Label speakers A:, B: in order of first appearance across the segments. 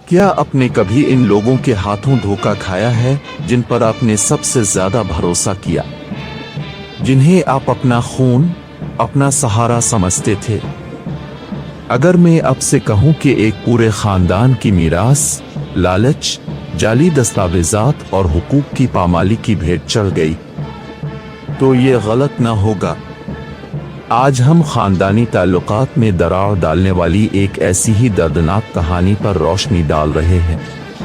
A: کیا آپ نے کبھی ان لوگوں کے ہاتھوں دھوکہ کھایا ہے جن پر آپ نے سب سے زیادہ بھروسہ کیا، جنہیں آپ اپنا خون، اپنا سہارا سمجھتے تھے؟ اگر میں آپ سے کہوں کہ ایک پورے خاندان کی میراث، لالچ، جعلی دستاویزات اور حقوق کی پامالی کی بھیٹ چڑھ گئی، تو یہ غلط نہ ہوگا۔ آج ہم خاندانی تعلقات میں دراڑ ڈالنے والی ایک ایسی ہی دردناک کہانی پر روشنی ڈال رہے ہیں،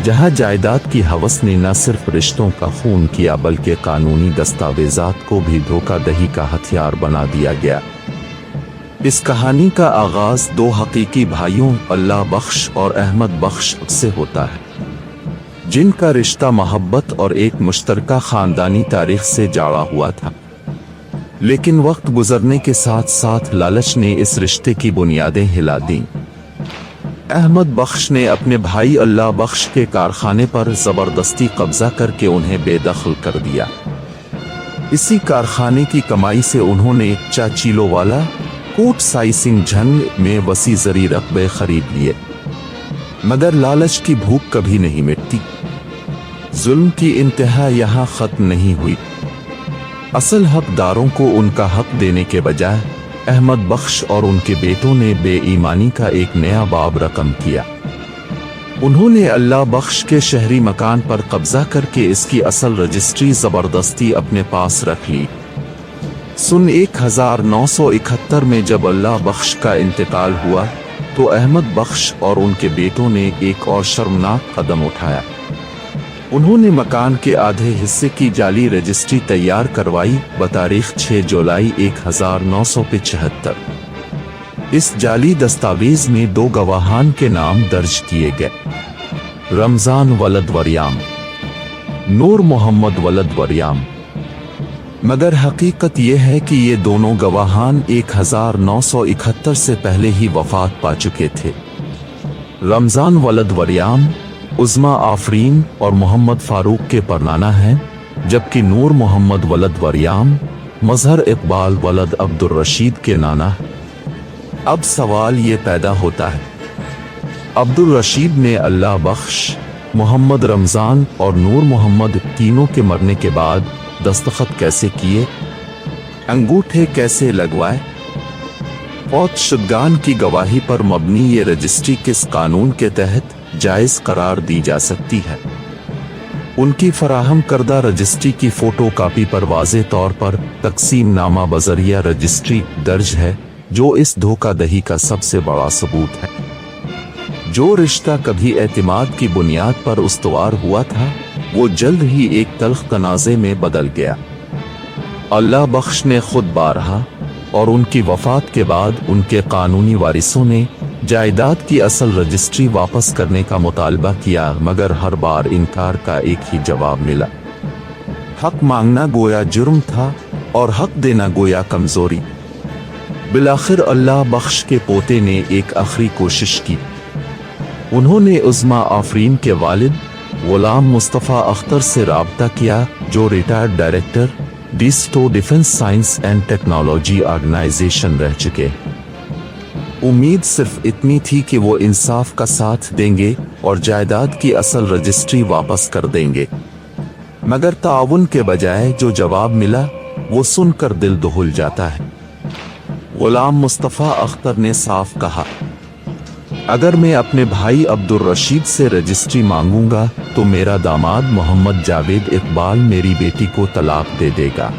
A: جہاں جائیداد کی ہوس نے نہ صرف رشتوں کا خون کیا بلکہ قانونی دستاویزات کو بھی دھوکہ دہی کا ہتھیار بنا دیا گیا۔ اس کہانی کا آغاز دو حقیقی بھائیوں اللہ بخش اور احمد بخش سے ہوتا ہے، جن کا رشتہ محبت اور ایک مشترکہ خاندانی تاریخ سے جڑا ہوا تھا۔ لیکن وقت گزرنے کے ساتھ ساتھ لالچ نے اس رشتے کی بنیادیں ہلا دیں۔ احمد بخش نے اپنے بھائی اللہ بخش کے کارخانے پر زبردستی قبضہ کر کے انہیں بے دخل کر دیا۔ اسی کارخانے کی کمائی سے انہوں نے چاچیلو والا کوٹ سائسنگ جھنگ میں وسیع زرعی رقبے خرید لیے، مگر لالچ کی بھوک کبھی نہیں مٹتی۔ ظلم کی انتہا یہاں ختم نہیں ہوئی۔ اصل حقداروں کو ان کا حق دینے کے بجائے احمد بخش اور ان کے بیٹوں نے بے ایمانی کا ایک نیا باب رقم کیا۔ انہوں نے اللہ بخش کے شہری مکان پر قبضہ کر کے اس کی اصل رجسٹری زبردستی اپنے پاس رکھ لی۔ سن 1971 میں جب اللہ بخش کا انتقال ہوا تو احمد بخش اور ان کے بیٹوں نے ایک اور شرمناک قدم اٹھایا۔ انہوں نے مکان کے آدھے حصے کی جعلی رجسٹری تیار کروائی بتاریخ 6 جولائی 1975۔ اس جعلی دستاویز میں 2 گواہان کے نام درج کیے گئے، رمضان ولد وریام، نور محمد ولد وریام۔ مگر حقیقت یہ ہے کہ یہ دونوں گواہان 1971 سے پہلے ہی وفات پا چکے تھے۔ رمضان ولد وریام عظما آفرین اور محمد فاروق کے پرنانہ ہیں، جبکہ نور محمد ولد وریام مظہر اقبال ولد عبد الرشید کے نانا ہیں۔ اب سوال یہ پیدا ہوتا ہے، عبد الرشید نے اللہ بخش، محمد رمضان اور نور محمد تینوں کے مرنے کے بعد دستخط کیسے کیے، انگوٹھے کیسے لگوائے؟ فوت شدگان کی گواہی پر مبنی یہ رجسٹری کس قانون کے تحت جائز قرار دی جا سکتی ہے؟ ان کی فراہم کردہ رجسٹری کی فوٹو کاپی پر واضح طور پر تقسیم نامہ بذریعہ رجسٹری درج ہے، جو اس دھوکہ دہی کا سب سے بڑا ثبوت ہے۔ جو رشتہ کبھی اعتماد کی بنیاد پر استوار ہوا تھا، وہ جلد ہی ایک تلخ تنازع میں بدل گیا۔ اللہ بخش نے خود بارہا اور ان کی وفات کے بعد ان کے قانونی وارثوں نے جائیداد کی اصل رجسٹری واپس کرنے کا مطالبہ کیا، مگر ہر بار انکار کا ایک ہی جواب ملا۔ حق مانگنا گویا جرم تھا اور حق دینا گویا کمزوری۔ بالآخر اللہ بخش کے پوتے نے ایک آخری کوشش کی۔ انہوں نے عظما آفرین کے والد غلام مصطفیٰ اختر سے رابطہ کیا، جو retired director DESTO defence science and technology organisation رہ چکے۔ امید صرف اتنی تھی کہ وہ انصاف کا ساتھ دیں گے اور جائیداد کی اصل رجسٹری واپس کر دیں گے، مگر تعاون کے بجائے جو جواب ملا وہ سن کر دل دہل جاتا ہے۔ غلام مصطفیٰ اختر نے صاف کہا، اگر میں اپنے بھائی عبد الرشید سے رجسٹری مانگوں گا تو میرا داماد محمد جاوید اقبال میری بیٹی کو طلاق دے دے گا۔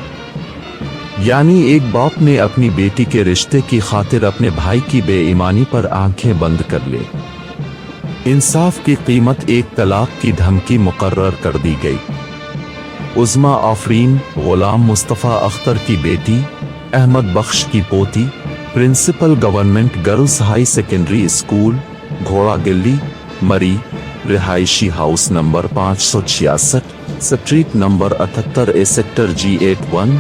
A: یعنی ایک باپ نے اپنی بیٹی کے رشتے کی خاطر اپنے بھائی کی بے ایمانی پر آنکھیں بند کر لے۔ انصاف کی قیمت ایک طلاق کی دھمکی مقرر کر دی گئی۔ عظما آفرین غلام مصطفیٰ اختر کی بیٹی، احمد بخش کی پوتی، principal government girls high secondary school, Ghora Gali, Murree, رہائشی house number 566، street number 78 sector G81،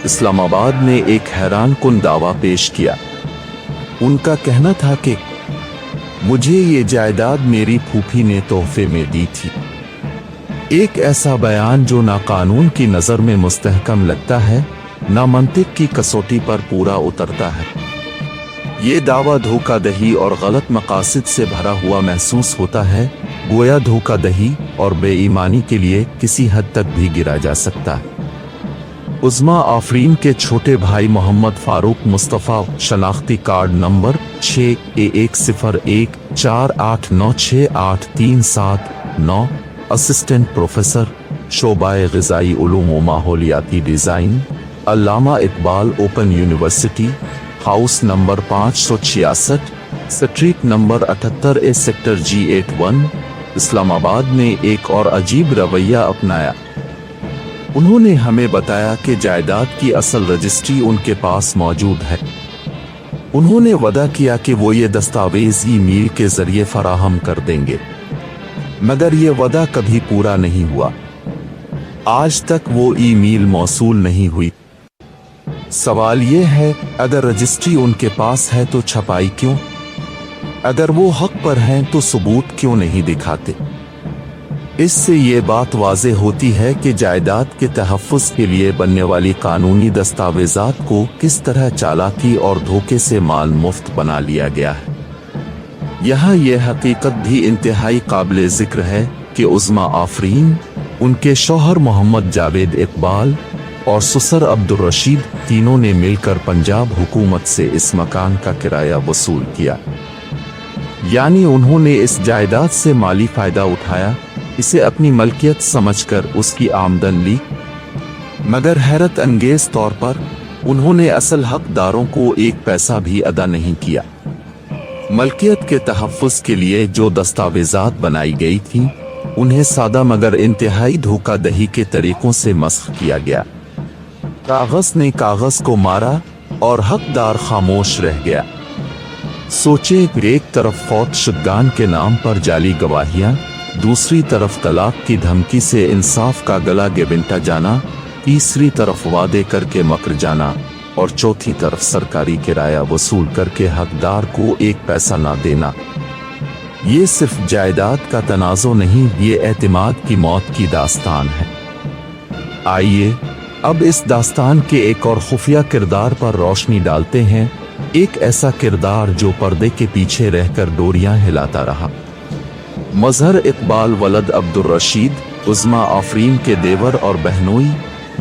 A: Islamabad نے ایک حیران کن دعویٰ پیش کیا۔ ان کا کہنا تھا کہ مجھے یہ جائیداد میری پھوپھی نے تحفے میں دی تھی۔ ایک ایسا بیان جو نہ قانون کی نظر میں مستحکم لگتا ہے، نہ منطق کی کسوٹی پر پورا اترتا ہے۔ یہ دعویٰ دھوکہ دہی اور غلط مقاصد سے بھرا ہوا محسوس ہوتا ہے، गोया धोखाधड़ी और बेईमानी के लिए किसी हद तक भी गिरा जा सकता है। उज़्मा आफरीन के छोटे भाई मोहम्मद फारूक मुस्तफ़ा, शनाख्ती card number 6A10148968379, assistant professor, शोबाए ग़िज़ाई उलूम व माहौलियाती design, Allama Iqbal open university, house number 566, street number 78A, sector G81, Islamabad ने एक और अजीब रवैया अपनाया। उन्होंने हमें बताया कि जायदाद की असल रजिस्ट्री उनके पास मौजूद है। उन्होंने वादा किया कि वो ये दस्तावेज ईमेल के जरिए फराहम कर देंगे, मगर ये वादा कभी पूरा नहीं हुआ। आज तक वो ईमेल मौसूल नहीं हुई। सवाल ये है, अगर रजिस्ट्री उनके पास है तो छपाई क्यों? अगर वो हक पर हैं तो सबूत क्यों नहीं दिखाते? इससे ये बात वाज़ेह होती है कि जायदाद के तहफ़्फ़ुज़ के लिए बनने वाली कानूनी दस्तावेज़ात को किस तरह चालाकी और धोखे से माल मुफ्त बना लिया गया है। यहाँ यह हकीकत भी इंतहाई काबिल ज़िक्र है कि उज़्मा आफरीन, उनके शौहर मोहम्मद जावेद इकबाल और ससुर अब्दुल रशीद तीनों ने मिलकर पंजाब हुकूमत से इस मकान का किराया वसूल किया। यानी उन्होंने इस जायदाद से माली फ़ायदा उठाया, इसे अपनी मलकियत समझकर उसकी आमदन ली, मगर हैरत अंगेज तौर पर उन्होंने असल हकदारों को एक पैसा भी अदा नहीं किया। मलकियत के तहफ़्फ़ुज़ के लिए जो दस्तावेज़ात बनाई गई थीं, उन्हें सादा मगर इंतहाई धोखाधड़ी के तरीकों से मस्ख़ किया गया। कागज़ ने कागज़ को मारा और हकदार खामोश रह गया। सोचे, एक तरफ फौत शुदगान के नाम पर जाली गवाहियाँ, दूसरी तरफ तलाक की धमकी से इंसाफ का गला गिरता जाना, तीसरी तरफ वादे करके मकर जाना और चौथी तरफ सरकारी किराया वसूल करके हकदार को एक पैसा ना देना। ये सिर्फ जायदाद का तनाज़ो नहीं, ये एतमाद की मौत की दास्तान है। आइए अब इस दास्तान के एक और खुफिया किरदार पर रोशनी डालते हैं, एक ऐसा किरदार जो पर्दे के पीछे रहकर डोरियां हिलाता रहा। मजहर इकबाल वलद अब्दुल रशीद, उज़्मा आफरीन के देवर और बहनोई,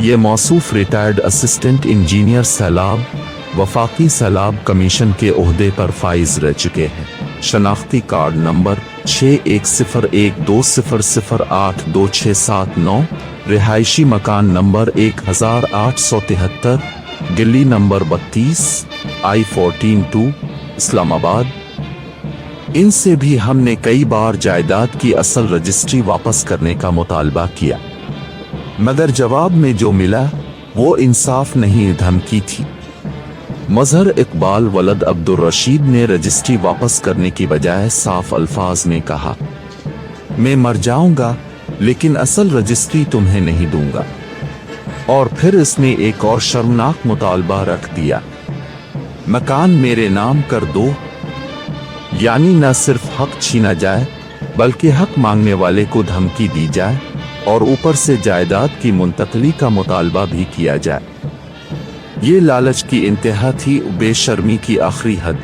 A: ये मौसूफ रिटायर्ड असिस्टेंट इंजीनियर सैलाब, वफाकी सैलाब कमीशन के ओहदे पर फाइज रह चुके हैं। शनाख्ती कार्ड नंबर 610120082679, रिहायशी मकान नंबर 1873, गिल्ली नंबर 32, I-14-2, इस्लामाबाद। इनसे भी हमने कई बार जायदाद की असल रजिस्ट्री वापस करने का मुतालबा किया, मगर जवाब में जो मिला वो इंसाफ नहीं, धमकी थी। मजहर इकबाल वलद अब्दुल रशीद ने रजिस्ट्री वापस करने की बजाय साफ अल्फाज में कहा, मैं मर जाऊंगा लेकिन असल रजिस्ट्री तुम्हें नहीं दूंगा। और फिर इसने एक और शर्मनाक मुतालबा रख दिया, मकान मेरे नाम कर दो। यानी न सिर्फ हक छीना जाए बल्कि हक मांगने वाले को धमकी दी जाए और ऊपर से जायदाद की मुंतकली का मुतालबा भी किया जाए। ये लालच की इंतहा थी, बेशर्मी की आखिरी हद।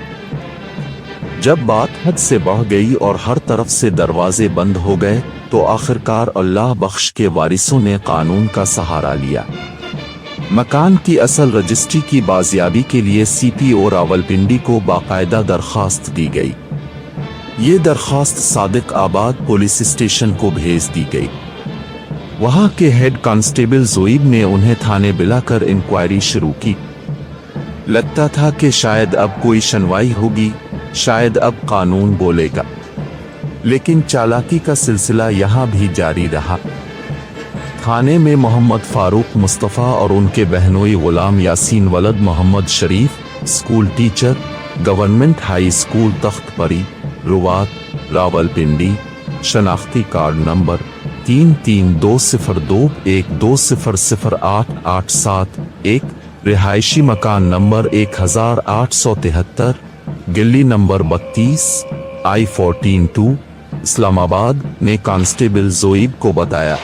A: जब बात हद से बढ़ गई और हर तरफ से दरवाजे बंद हो गए तो आखिरकार अल्लाह बख्श के वारिसों ने कानून का सहारा लिया। मकान की असल रजिस्ट्री की बाजियाबी के लिए CPO रावलपिंडी को बाकायदा दरखास्त दी गई। ये दरखास्त सादिक आबाद पुलिस स्टेशन को भेज दी गई। वहां के हेड कांस्टेबल जोइब ने उन्हें थाने बुलाकर इंक्वायरी शुरू की। लगता था कि शायद अब कोई सुनवाई होगी, शायद अब कानून बोलेगा, लेकिन चालाकी का सिलसिला यहां भी जारी रहा। थाने में मोहम्मद फारूक मुस्तफ़ा और उनके बहनोई गुलाम यासीन वलद Mohammad Sharif, school teacher, government high school Takhtpari, Rawat, Rawalpindi, शनाख्ती कार्ड नंबर 332021200887, रिहायशी मकान नंबर 1873, गिल्ली नंबर 32, I-14-2, इस्लामाबाद ने कांस्टेबल जोइब को बताया,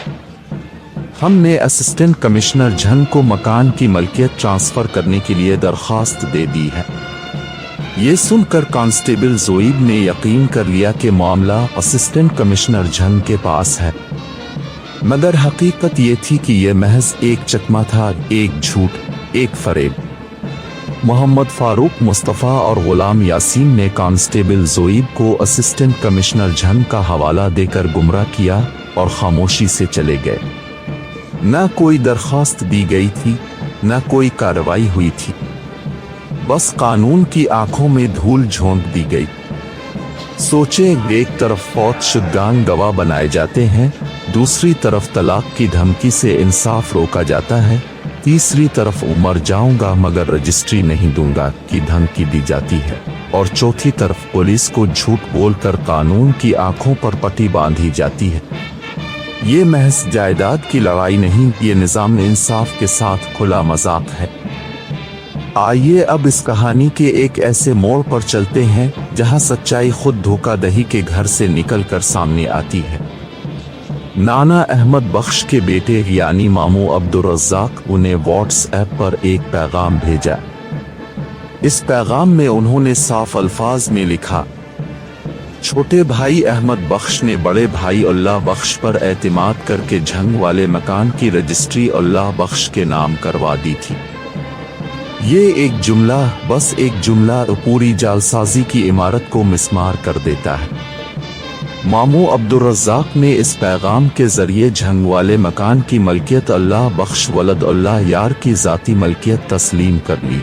A: हमने असिस्टेंट कमिश्नर झंग को मकान की मलकियत ट्रांसफर करने के लिए दरखास्त दे दी है। ये सुनकर कांस्टेबल जोइब ने यकीन कर लिया कि मामला असिस्टेंट कमिश्नर झंग के पास है, मगर हकीकत ये थी कि ये महज एक चकमा था, एक झूठ, एक फरेब। मोहम्मद फारूक मुस्तफ़ा और गुलाम यासीन ने कांस्टेबल जोइब को असिस्टेंट कमिश्नर झंग का हवाला देकर गुमराह किया और खामोशी से चले गए। न कोई दरखास्त दी गई थी, न कोई कार्रवाई हुई थी, बस कानून की आंखों में धूल झोंक दी गई। सोचे, एक तरफ फौत शुदगान गवाह बनाए जाते हैं, दूसरी तरफ तलाक की धमकी से इंसाफ रोका जाता है, तीसरी तरफ मर जाऊंगा मगर रजिस्ट्री नहीं दूंगा की धमकी दी जाती है, और चौथी तरफ पुलिस को झूठ बोलकर कानून की आंखों पर पट्टी बांधी जाती है। ये महज जायदाद की लड़ाई नहीं, ये निजाम इंसाफ के साथ खुला मजाक है। आइए अब इस कहानी के एक ऐसे मोड़ पर चलते हैं जहां सच्चाई खुद धोखाधड़ी के घर से निकलकर सामने आती है। नाना अहमद बख्श के बेटे यानी मामू अब्दुल रज़्ज़ाक उन्हें व्हाट्सएप पर एक पैगाम भेजा। इस पैगाम में उन्होंने साफ अल्फाज में लिखा, छोटे भाई अहमद बख्श ने बड़े भाई अल्लाह बख्श पर एतमाद करके झंग वाले मकान की रजिस्ट्री अल्लाह बख्श के नाम करवा दी थी। ये एक जुमला, बस एक जुमला पूरी जालसाजी की इमारत को मिस्मार कर देता है। मामू अब्दुल रज़्ज़ाक ने इस पैगाम के जरिए झंग वाले मकान की मलकियत अल्लाह बख्श वलद अल्लाह यार की ज़ाती मलकियत तस्लीम कर ली।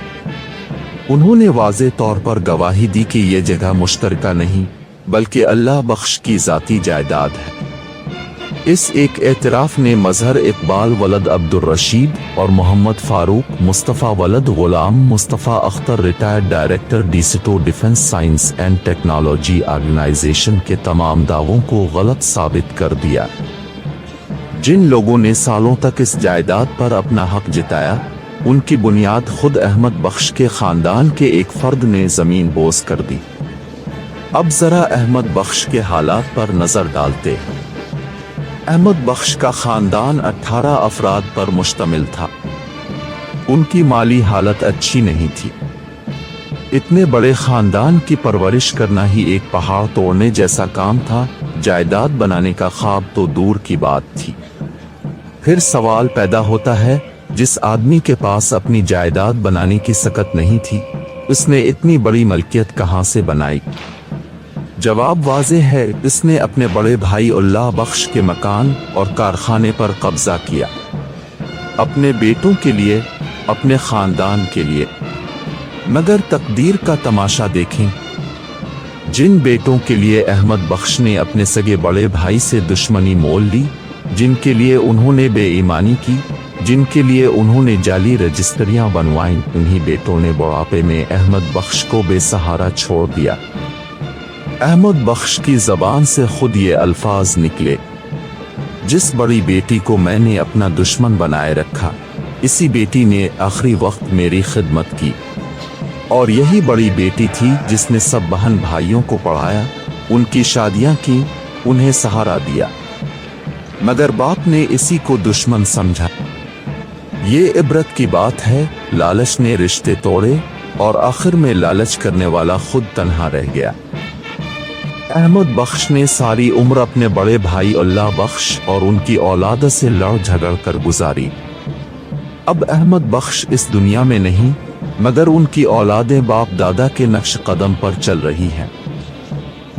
A: उन्होंने वाज़े तौर पर गवाही दी कि ये जगह मुश्तरका नहीं बल्कि अल्लाह बख्श की ज़ाती जायदाद है। इस एक एतराफ़ ने मजहर इकबाल वलद अब्दुल रशीद और मोहम्मद फारूक मुस्तफ़ा वलद Ghulam Mustafa Akhtar retired director DESTO defence science and technology organisation के तमाम दावों को गलत साबित कर दिया। जिन लोगों ने सालों तक इस जायदाद पर अपना हक जिताया, उनकी बुनियाद खुद अहमद बख्श के खानदान के एक फर्द ने जमीन बोस कर दी। अब जरा अहमद बख्श के हालात पर नजर डालते हैं। अहमद बख्श का खानदान 18 अफराद पर मुश्तमिल था। उनकी माली हालत अच्छी नहीं थी। इतने बड़े खानदान की परवरिश करना ही एक पहाड़ तोड़ने जैसा काम था। जायदाद बनाने का ख्वाब तो दूर की बात थी। फिर सवाल पैदा होता है, जिस आदमी के पास अपनी जायदाद बनाने की सकत नहीं थी, उसने इतनी बड़ी मलकियत कहां से बनाई? जवाब वाज़ेह है, इसने अपने बड़े भाई अल्लाह बख्श के मकान और कारखाने पर कब्जा किया, अपने बेटों के लिए, अपने खानदान के लिए। मगर तकदीर का तमाशा देखें, जिन बेटों के लिए अहमद बख्श ने अपने सगे बड़े भाई से दुश्मनी मोल ली, जिनके लिए उन्होंने बेईमानी की, जिनके लिए उन्होंने जाली रजिस्ट्रियां बनवाईं, उन्हीं बेटों ने बुढ़ापे में अहमद बख्श को बेसहारा छोड़ दिया। अहमद बख्श की ज़बान से खुद ये अल्फाज निकले, जिस बड़ी बेटी को मैंने अपना दुश्मन बनाए रखा, इसी बेटी ने आखिरी वक्त मेरी खिदमत की। और यही बड़ी बेटी थी जिसने सब बहन भाइयों को पढ़ाया, उनकी शादियां की, उन्हें सहारा दिया। मगर बाप ने इसी को दुश्मन समझा। ये इबरत की बात है, लालच ने रिश्ते तोड़े और आखिर में लालच करने वाला खुद तन्हा रह गया। अहमद बख्श ने सारी उम्र अपने बड़े भाई अल्लाह बख्श और उनकी औलाद से लड़ झगड़ कर गुजारी। अब अहमद बख्श इस दुनिया में नहीं, मगर उनकी औलादें बाप दादा के नक्श कदम पर चल रही हैं।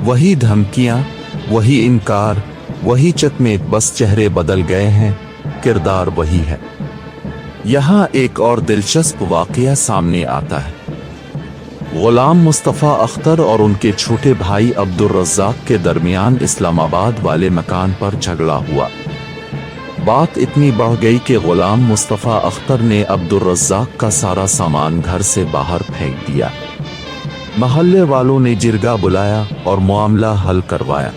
A: वही धमकियां, वही इनकार, वही चकमेक, बस चेहरे बदल गए हैं, किरदार वही है। यहाँ एक और दिलचस्प वाकया सामने आता है। गुलाम मुस्तफ़ा अख्तर और उनके छोटे भाई अब्दुल रज़्ज़ाक के दरमियान इस्लामाबाद वाले मकान पर झगड़ा हुआ। बात इतनी बढ़ गई कि गुलाम मुस्तफ़ा अख्तर ने अब्दुल रज़्ज़ाक का सारा सामान घर से बाहर फेंक दिया। महल्ले वालों ने जिरगा बुलाया और मामला हल करवाया।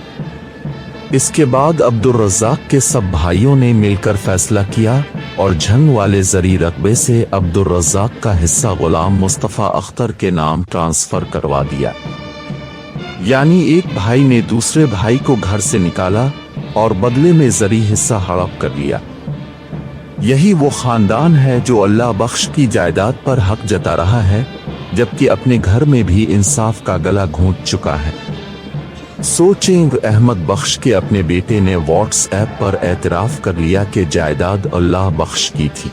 A: इसके बाद अब्दुल रज़्ज़ाक के सब भाइयों ने मिलकर फैसला किया और झंग वाले जरी रकबे से अब्दुल रज़्ज़ाक का हिस्सा गुलाम मुस्तफ़ा अख्तर के नाम ट्रांसफर करवा दिया। यानी एक भाई ने दूसरे भाई को घर से निकाला और बदले में जरी हिस्सा हड़प कर लिया। यही वो खानदान है जो अल्लाह बख्श की जायदाद पर हक जता रहा है, जबकि अपने घर में भी इंसाफ का गला घोंट चुका है। सोचें, अहमद बख्श के अपने बेटे ने व्हाट्सएप पर एतराफ कर लिया कि जायदाद अल्लाह बख्श की थी,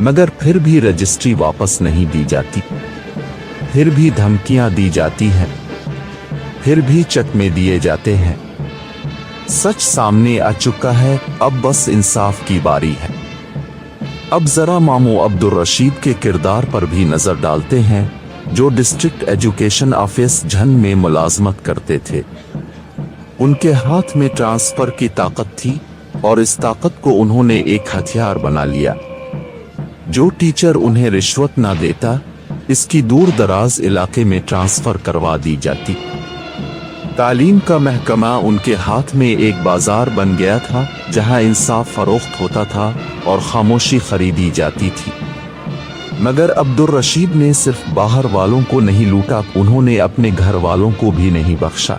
A: मगर फिर भी रजिस्ट्री वापस नहीं दी जाती, फिर भी धमकियां दी जाती हैं, फिर भी चकमे दिए जाते हैं। सच सामने आ चुका है, अब बस इंसाफ की बारी है। अब जरा मामू अब्दुल रशीद के किरदार पर भी नजर डालते हैं, जो डिस्ट्रिक्ट एजुकेशन ऑफिस झन में मुलाजमत करते थे। उनके हाथ में ट्रांसफर की ताकत थी और इस ताकत को उन्होंने एक हथियार बना लिया। जो टीचर उन्हें रिश्वत ना देता, इसकी दूर दराज इलाके में ट्रांसफर करवा दी जाती। तालीम का महकमा उनके हाथ में एक बाजार बन गया था, जहां इंसाफ फरोख्त होता था और खामोशी खरीदी जाती थी। मगर अब्दुल रशीद ने सिर्फ बाहर वालों को नहीं लूटा, उन्होंने अपने घर वालों को भी नहीं बख्शा।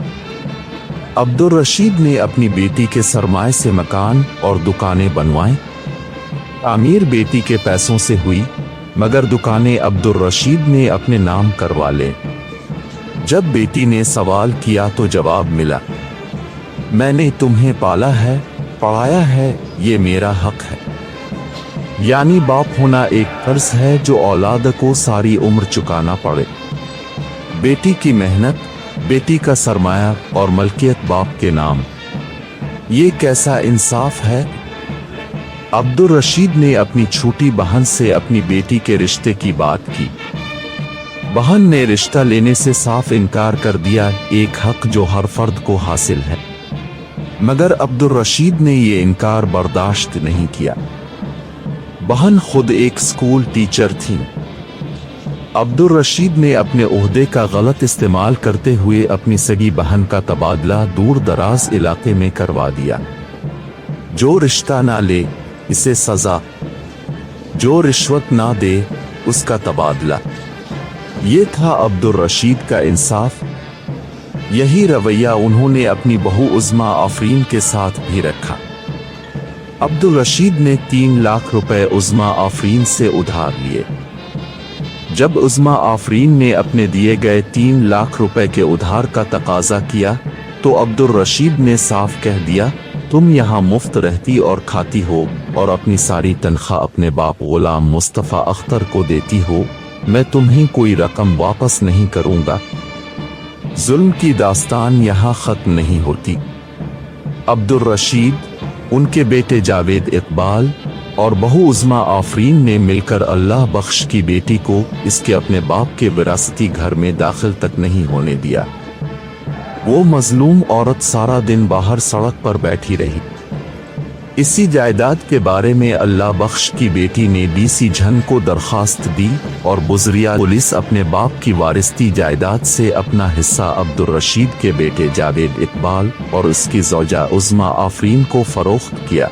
A: अब्दुल रशीद ने अपनी बेटी के सरमाए से मकान और दुकानें बनवाई। तामीर बेटी के पैसों से हुई, मगर दुकानें अब्दुल रशीद ने अपने नाम करवा ले। जब बेटी ने सवाल किया तो जवाब मिला, मैंने तुम्हें पाला है, पढ़ाया है, ये मेरा हक है। यानी बाप होना एक फर्ज है जो औलाद को सारी उम्र चुकाना पड़े। बेटी की मेहनत, बेटी का सरमाया और मलकियत बाप के नाम, ये कैसा इंसाफ है। अब्दुल रशीद ने अपनी छोटी बहन से अपनी बेटी के रिश्ते की बात की। बहन ने रिश्ता लेने से साफ इनकार कर दिया, एक हक जो हर फर्द को हासिल है। मगर अब्दुल रशीद ने ये इनकार बर्दाश्त नहीं किया। बहन खुद एक स्कूल टीचर थी। अब्दुल रशीद ने अपने ओहदे का गलत इस्तेमाल करते हुए अपनी सगी बहन का तबादला दूर दराज इलाके में करवा दिया। जो रिश्ता ना ले, इसे सजा, जो रिश्वत ना दे, उसका तबादला। ये था अब्दुल रशीद का इंसाफ। यही रवैया उन्होंने अपनी बहू उज़्मा आफरीन के साथ भी रखा। अब्दुल रशीद ने 3 लाख रुपए उज़्मा आफरीन से उधार लिए। जब उज़्मा आफरीन ने अपने दिए गए 3 लाख रुपए के उधार का तकाजा किया, तो अब्दुल रशीद ने साफ कह दिया, तुम यहाँ मुफ्त रहती और खाती हो और अपनी सारी तनख्वाह अपने बाप गुलाम मुस्तफ़ा अख्तर को देती हो, मैं तुम्हें कोई रकम वापस नहीं करूंगा। जुल्म की दास्तान यहाँ खत्म नहीं होती। अब्दुल रशीद, उनके बेटे जावेद इकबाल और बहू उज़्मा आफरीन ने मिलकर अल्लाह बख्श की बेटी को इसके अपने बाप के विरासती घर में दाखिल तक नहीं होने दिया। वो मजलूम औरत सारा दिन बाहर सड़क पर बैठी रही। इसी जायदाद के बारे में अल्लाह बख्श की बेटी ने डीसी झन को दरखास्त दी और बुजरिया पुलिस अपने बाप की वारिसती जायदाद से अपना हिस्सा अब्दुल रशीद के बेटे जावेद इकबाल और उसकी ज़ौजा उज़्मा आफरीन को फरोख्त किया।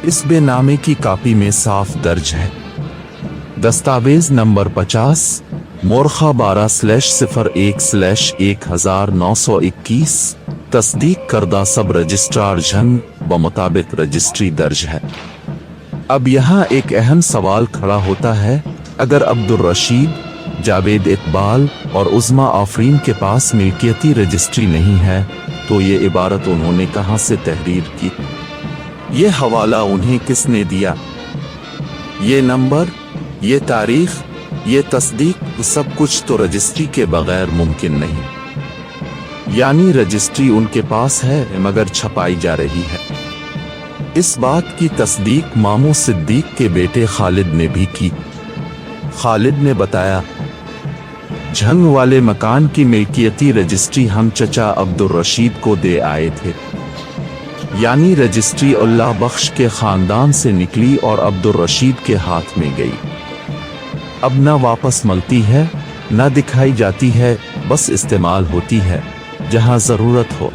A: इस बेनामे की कापी में साफ दर्ज है, दस्तावेज नंबर 50 मोरखा 12/01/1921 तस्दीक करदा सब रजिस्ट्रार झन बमुताबिक रजिस्ट्री दर्ज है। अब यहाँ एक अहम सवाल खड़ा होता है, अगर अब्दुल रशीद, जावेद इकबाल और उज़्मा आफरीन के पास मिल्कियती रजिस्ट्री नहीं है, तो ये इबारत उन्होंने कहाँ से तहरीर की? ये हवाला उन्हें किसने दिया? ये नंबर, ये तारीख, ये तस्दीक, सब कुछ तो रजिस्ट्री के बगैर मुमकिन नहीं। यानी रजिस्ट्री उनके पास है मगर छपाई जा रही है। इस बात की तस्दीक मामू सिद्दीक के बेटे खालिद ने भी की। खालिद ने बताया, झंग वाले मकान की मिल्कियती रजिस्ट्री हम चचा अब्दुल रशीद को दे आए थे। यानी रजिस्ट्री अल्लाह बख्श के खानदान से निकली और अब्दुल रशीद के हाथ में गई। अब न वापस मिलती है, न दिखाई जाती है, बस इस्तेमाल होती है जहां जरूरत हो।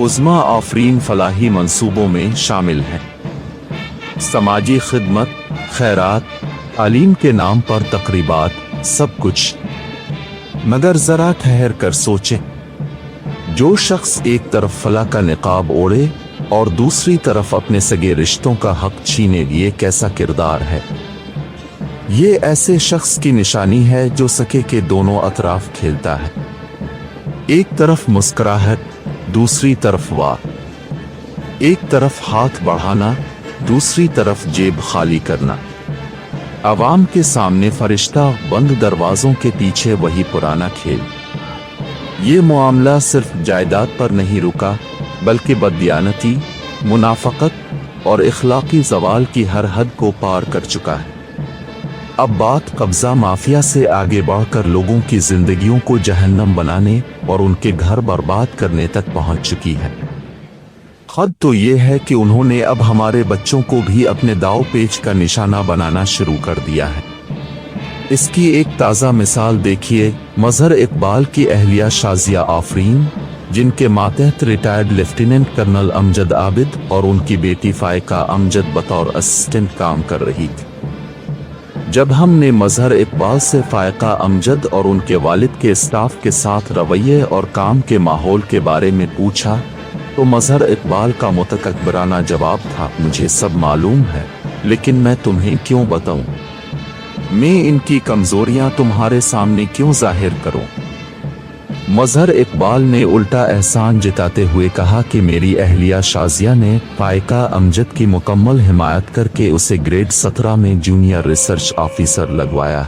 A: उज़्मा आफरीन फलाही मंसूबों में शामिल हैं। समाजी खिदमत, खैरात, तालीम के नाम पर तकरीबात, सब कुछ। मगर जरा ठहर कर सोचें, जो शख्स एक तरफ फला का निकाब ओढ़े और दूसरी तरफ अपने सगे रिश्तों का हक छीने, ये कैसा किरदार है? یہ ایسے شخص کی نشانی ہے جو سکے کے دونوں اطراف کھیلتا ہے، ایک طرف مسکراہٹ، دوسری طرف وار، ایک طرف ہاتھ بڑھانا، دوسری طرف جیب خالی کرنا، عوام کے سامنے فرشتہ، بند دروازوں کے پیچھے وہی پرانا کھیل۔ یہ معاملہ صرف جائیداد پر نہیں رکا، بلکہ بددیانتی، منافقت اور اخلاقی زوال کی ہر حد کو پار کر چکا ہے۔ اب بات قبضہ مافیا سے آگے بڑھ کر لوگوں کی زندگیوں کو جہنم بنانے اور ان کے گھر برباد کرنے تک پہنچ چکی ہے۔ حد تو یہ ہے کہ انہوں نے اب ہمارے بچوں کو بھی اپنے داؤ پیچ کا نشانہ بنانا شروع کر دیا ہے۔ اس کی ایک تازہ مثال دیکھیے، مظہر اقبال کی اہلیہ شازیہ آفرین، جن کے ماتحت ریٹائرڈ لیفٹیننٹ کرنل امجد عابد اور ان کی بیٹی فائقہ امجد بطور اسسٹنٹ کام کر رہی تھی۔ جب ہم نے مظہر اقبال سے فائقہ امجد اور ان کے والد کے اسٹاف کے ساتھ رویے اور کام کے ماحول کے بارے میں پوچھا تو مظہر اقبال کا متکبرانہ جواب تھا، مجھے سب معلوم ہے، لیکن میں تمہیں کیوں بتاؤں؟ میں ان کی کمزوریاں تمہارے سامنے کیوں ظاہر کروں؟ مظہر اقبال نے الٹا احسان جتاتے ہوئے کہا کہ میری اہلیہ شازیہ نے فائقہ امجد کی مکمل حمایت کر کے اسے گریڈ 17 میں جونیئر ریسرچ آفیسر لگوایا،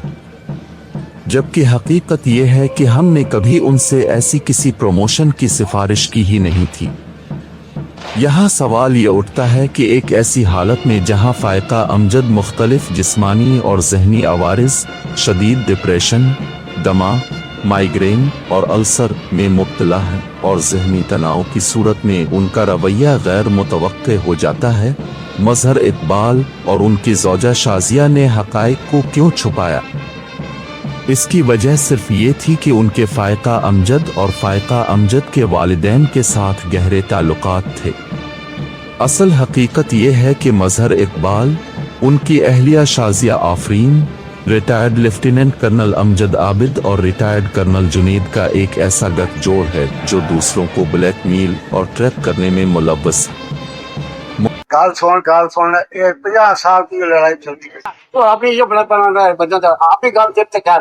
A: جبکہ حقیقت یہ ہے کہ ہم نے کبھی ان سے ایسی کسی پروموشن کی سفارش کی ہی نہیں تھی۔ یہاں سوال یہ اٹھتا ہے کہ ایک ایسی حالت میں جہاں فائقہ امجد مختلف جسمانی اور ذہنی عوارض، شدید ڈپریشن، دمہ، مائیگرین اور السر میں مبتلا ہے اور ذہنی تناؤ کی صورت میں ان کا رویہ غیر متوقع ہو جاتا ہے، مظہر اقبال اور ان کی زوجہ شازیہ نے حقائق کو کیوں چھپایا؟ اس کی وجہ صرف یہ تھی کہ ان کے فائقہ امجد اور فائقہ امجد کے والدین کے ساتھ گہرے تعلقات تھے۔ اصل حقیقت یہ ہے کہ مظہر اقبال، ان کی اہلیہ شازیہ آفرین، ریٹائرڈ لیفٹیننٹ کرنل امجد عابد اور ریٹائرڈ کرنل جنید کا ایک ایسا گٹھ جوڑ ہے جو دوسروں کو بلیک میل اور ٹریپ کرنے میں ملوث ہے۔
B: گال سن، یہ 50 سال کی لڑائی چلتی ہے تو آپ یہ بڑا بنا ہے بندہ تھا، آپ ہی گال جب تک ہے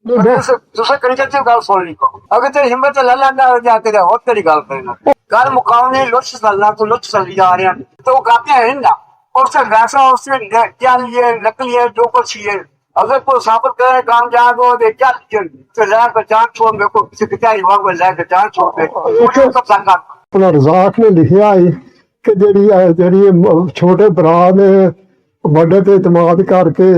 B: دوسرے کہیں چلتے گال سن لی کو، اگر تیری ہمت اللہ نہ ہو جا کے اور تیری گال کرنا گال مقابلے لطف سلنا تو لطف سلی جا رہے ہیں تو وہ گاتے ہیں نا، اور سے ویسا اس سے کیا لیے نکلی ہے جو کچھ ہے، اگر کوئی ثابت کرے کامیاب ہو دے کیا تو لے کر جان چھوڑ میرے کو کسی کیا ہی وقت لے کر جان چھوڑ دے سب سنگا۔
C: اپنا رزاق نے لکھیا ہے کہ جڑی چھوٹے برا نے بڑے تے اعتماد کر کے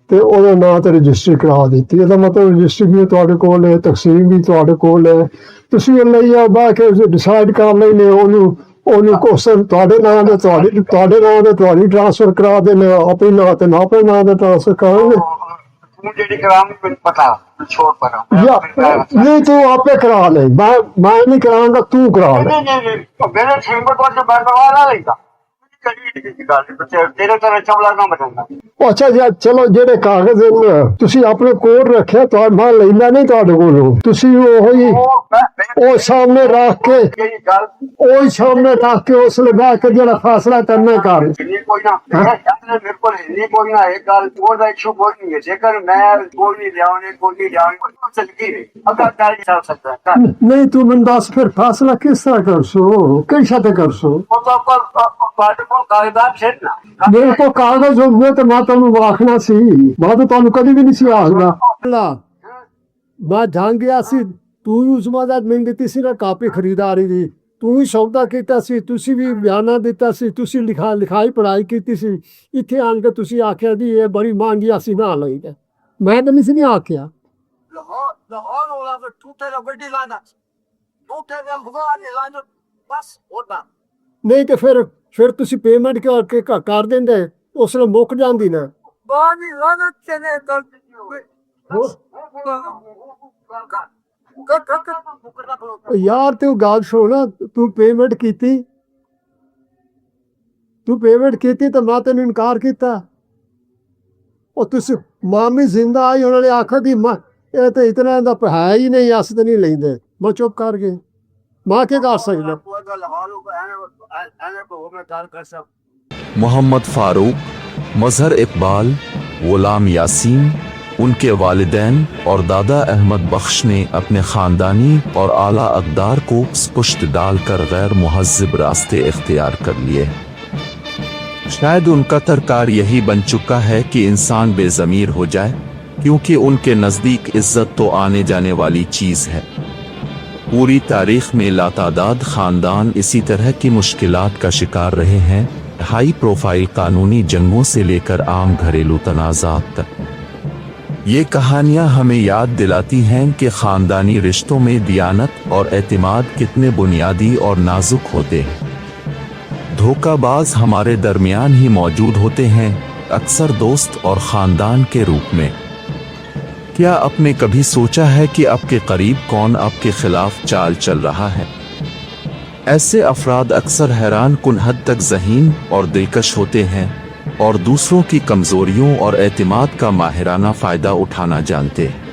C: تے او دے نام تے رجسٹری کرا دیتی ہے، مطلب رجسٹری بھی تواڈے کول ہے، تقسیم بھی تواڈے کول ہے، تسی لئی با کے ڈیسائیڈ کر لینے اونوں کوسن تواڈے نام تے تواڈے نام تے تواڈی ٹرانسفر کرا دینے، اپنے نام تے اپنے نام تے ٹرانسفر کر دے۔
B: جڑی کرام کو پتہ چھوڑ پڑا
C: یا نہیں تو آپ کرا لے، میں نہیں کراؤں گا، تو کرا لے۔
B: میرے چھینگو تو سے بڑھوا نہ لے گا تیرے طرح چملا نہ بچانا۔
C: اچھا جی چلو جہے کاغذ تسی اپنے کول رکھے میں لینا نہیں تواڈے کولوں، تسی وہ سامنے رکھ کے وہی سامنے رکھ کے اس لیے بیٹھ کے جڑا فیصلہ کرنا کر
B: کوئی نہ میرے کو کوئی نہ ایک گل اور دا ایشو کوئی نہیں ہے، جیکر میں گولی لیاؤں گولی لیاؤں چلتی ہے اگر کل چل سکتا ہے
C: نہیں تو من دس پھر فیصلہ کس طرح کر سو کس شتے کر سو
B: کاغذات چھیڑنا
C: میرے کو کاغذ ہوئے تو میں تمہیں آخنا سی میں تو تمہیں کدی بھی نہیں سی آخنا میں جان گیا سی تو ہی اس مدد میں دیتی سی نا کاپی خریداری دی تو ہی سودا کیتا سی تسی بھی بیانہ دیتا سی تسی لکھائی پڑھائی کیتی سی اتنے آن کے تسی آکھیا دی یہ بڑی مانگی اسی نہ لئی گے میں تو نہیں آکھیا
B: لاہور والا تو ٹوٹے دا بڑی لانا ٹوٹے دا بغانے لانا بس ہوتا
C: نہیں تو پھر تسی پیمنٹ کر دیں دے اس نے مک جاندی نا
B: بانی لانا چنے کر
C: یار تو گال سونا تو پیمنٹ کیتی تو میں تین انکار کیتا اور تسی مامی زندہ آئی انہوں نے آکھا کہ یہ تو اتنا ہے ہی نہیں اس تو نہیں لیں دے میں چپ کر گئے ماں کے کر سکتا
A: محمد فاروق، مظہر اقبال، गुलाम यासीन, उनके वालिदैन और दादा अहमद बख्श ने अपने खानदानी और आला अक़दार को पुष्ट डालकर गैर मुहज़्ज़ब रास्ते इख्तियार कर लिए। शायद उनका तरकार यही बन चुका है कि इंसान बेज़मीर हो जाए, क्योंकि उनके नज़दीक इज्जत तो आने जाने वाली चीज़ है। पूरी तारीख में लातादाद ख़ानदान इसी तरह की मुश्किलात का शिकार रहे हैं, हाई प्रोफाइल कानूनी जंगों से लेकर आम घरेलू तनाज़ात तक। ये कहानियाँ हमें याद दिलाती हैं कि ख़ानदानी रिश्तों में दियानत और एतमाद कितने बुनियादी और नाजुक होते हैं। धोखाबाज हमारे दरमियान ही मौजूद होते हैं, अक्सर दोस्त और ख़ानदान के रूप में। क्या आपने कभी सोचा है कि आपके करीब कौन आपके खिलाफ चाल चल रहा है? ऐसे अफराद अक्सर हैरान कुन हद तक ज़हीन और दिलकश होते हैं और दूसरों की कमज़ोरियों और एतमाद का माहिराना फ़ायदा उठाना जानते हैं।